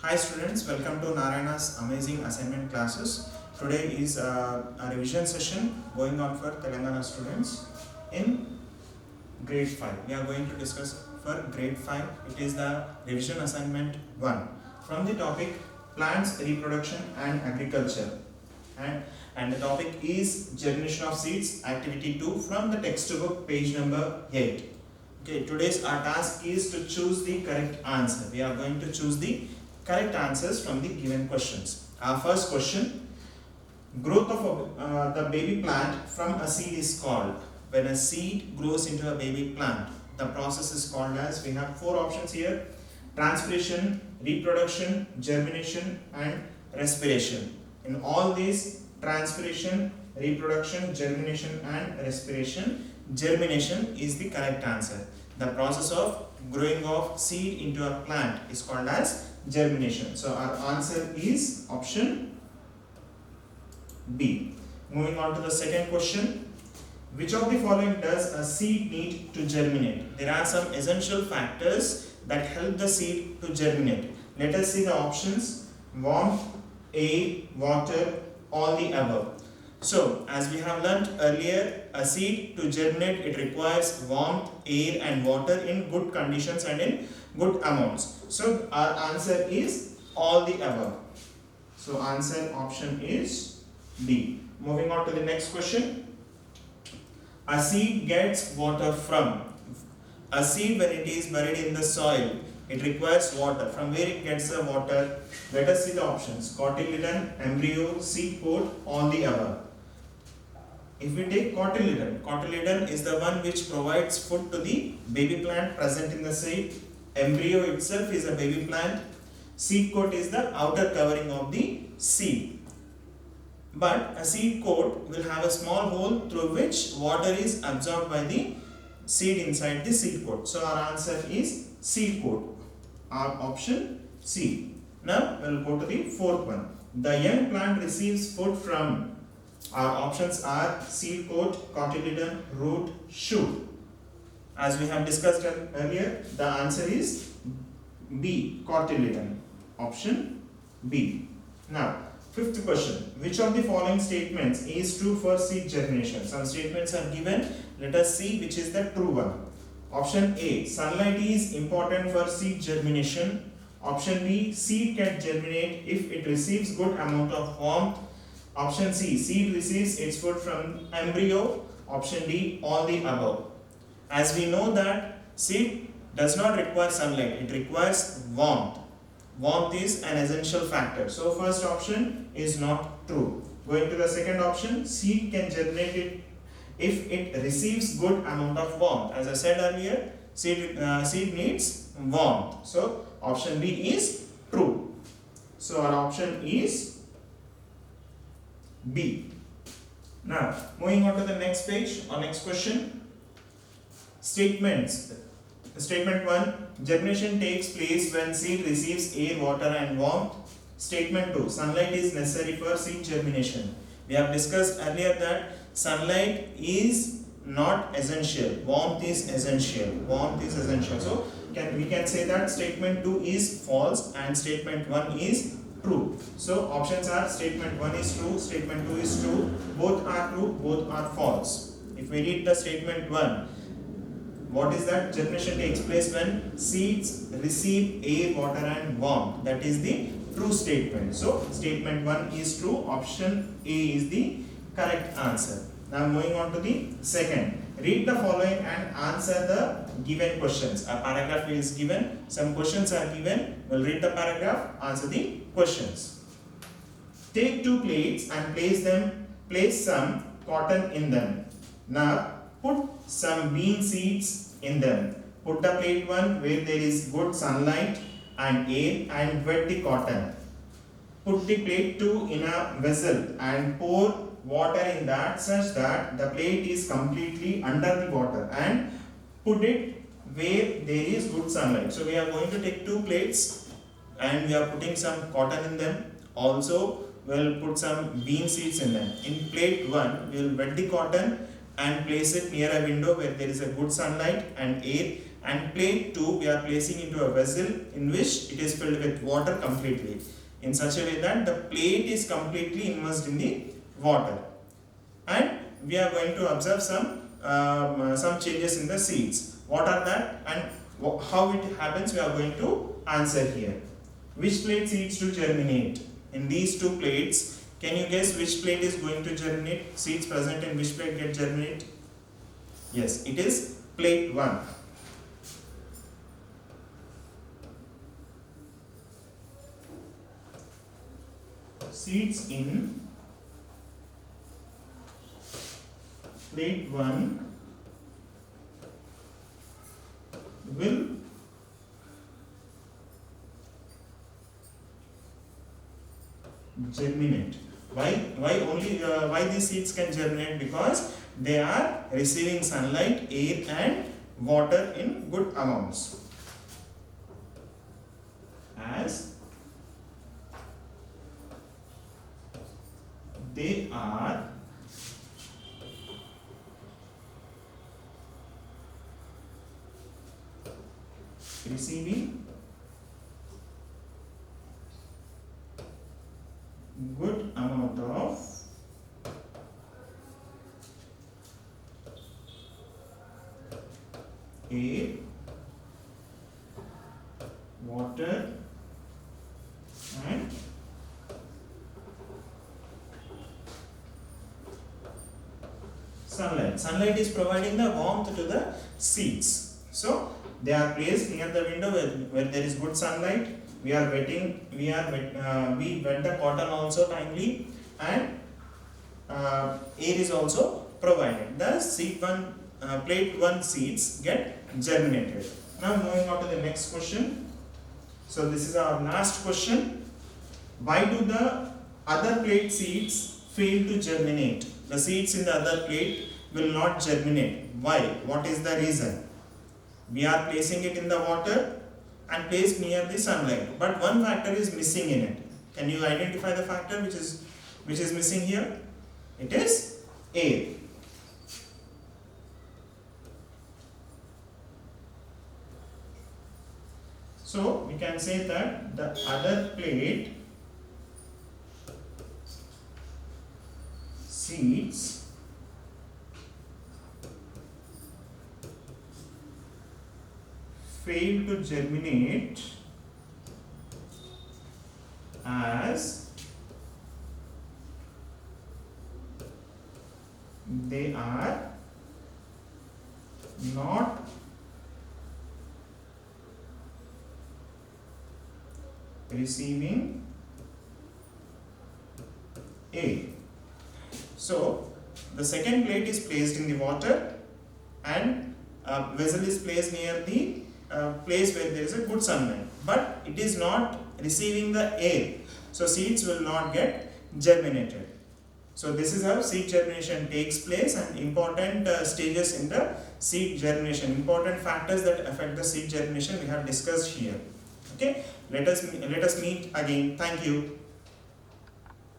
Hi students, welcome to Narayana's amazing assignment classes. Today is a revision session going on for Telangana students in grade 5. We are going to discuss for grade 5. It is the revision assignment 1 from the topic plants, reproduction and agriculture. And the topic is germination of seeds, activity 2 from the textbook page number 8. Okay, today's our task is to choose the correct answer. We are going to choose the correct answers from the given questions. Our first question, growth of the baby plant from a seed is called. When a seed grows into a baby plant, the process is called as, we have four options here: transpiration, reproduction, germination and respiration. In all these, transpiration, reproduction, germination and respiration, germination is the correct answer. The process of growing of seed into a plant is called as germination. So our answer is option B. Moving on to the second question. Which of the following does a seed need to germinate? There are some essential factors that help the seed to germinate. Let us see the options: warmth, air, water, all the above. So, as we have learnt earlier, a seed to germinate, it requires warmth, air and water in good conditions and in good amounts. So, our answer is all the above. So, answer option is B. Moving on to the next question. A seed gets water from. A seed, when it is buried in the soil, it requires water. From where it gets the water? Let us see the options: cotyledon, embryo, seed pod, all the above. If we take cotyledon, cotyledon is the one which provides food to the baby plant present in the seed. Embryo itself is a baby plant. Seed coat is the outer covering of the seed. But a seed coat will have a small hole through which water is absorbed by the seed inside the seed coat. So our answer is seed coat. Our option C. Now we will go to the fourth one. The young plant receives food from. Our options are seed coat, cotyledon, root, shoot. As we have discussed earlier, the answer is B, cotyledon. Option B. Now, fifth question. Which of the following statements is true for seed germination? Some statements are given. Let us see which is the true one. Option A, sunlight is important for seed germination. Option B, seed can germinate if it receives good amount of warmth. Option C, seed receives its food from embryo. Option D, all the above. As we know that seed does not require sunlight, it requires warmth. Warmth is an essential factor. So first option is not true. Going to the second option, seed can germinate it if it receives good amount of warmth. As I said earlier, seed needs warmth. So option B is true. So our option is B. Now, moving on to the next page or next question. Statements. Statement 1. Germination takes place when seed receives air, water and warmth. Statement 2. Sunlight is necessary for seed germination. We have discussed earlier that sunlight is not essential. Warmth is essential. Warmth is essential. So, we can say that statement 2 is false and statement 1 is true. So options are: statement 1 is true, statement 2 is true, both are true, both are false. If we read the statement 1, what is that? Germination takes place when seeds receive air, water and warmth. That is the true statement. So statement 1 is true, option A is the correct answer. Now moving on to the second. Read the following and answer the given questions. A paragraph is given, some questions are given. We'll read the paragraph, answer the questions. Take two plates and place some cotton in them. Now put some bean seeds in them. Put the plate 1 where there is good sunlight and air and wet the cotton. Put the plate 2 in a vessel and pour water in that such that the plate is completely under the water, and put it where there is good sunlight. So we are going to take two plates and we are putting some cotton in them. Also we will put some bean seeds in them. In plate 1 we will wet the cotton and place it near a window where there is a good sunlight and air, and plate 2 we are placing into a vessel in which it is filled with water completely, in such a way that the plate is completely immersed in the water, and we are going to observe some changes in the seeds. What are that and how it happens, we are going to answer here. Which plate seeds to germinate? In these two plates, can you guess which plate is going to germinate? Seeds present in which plate get germinate? Yes, it is plate 1. Seeds in plate 1 will germinate. Why these seeds can germinate? Because they are receiving sunlight, air and water in good amounts. As they are receiving good amount of air, water and sunlight. Sunlight is providing the warmth to the seeds. So they are placed near the window where there is good sunlight. We wet the cotton also timely, and air is also provided. Thus plate 1 seeds get germinated. Now moving on to the next question. So this is our last question. Why do the other plate seeds fail to germinate? The seeds in the other plate will not germinate. Why? What is the reason? We are placing it in the water and placed near the sunlight, but one factor is missing in it. Can you identify the factor which is missing here? It is air. So we can say that the other plate seeds fail to germinate as they are not receiving air. So the second plate is placed in the water and a vessel is placed near the place where there is a good sunlight, but it is not receiving the air, so seeds will not get germinated. So this is how seed germination takes place, and important stages in the seed germination, important factors that affect the seed germination we have discussed here. Okay, let us meet again. Thank you.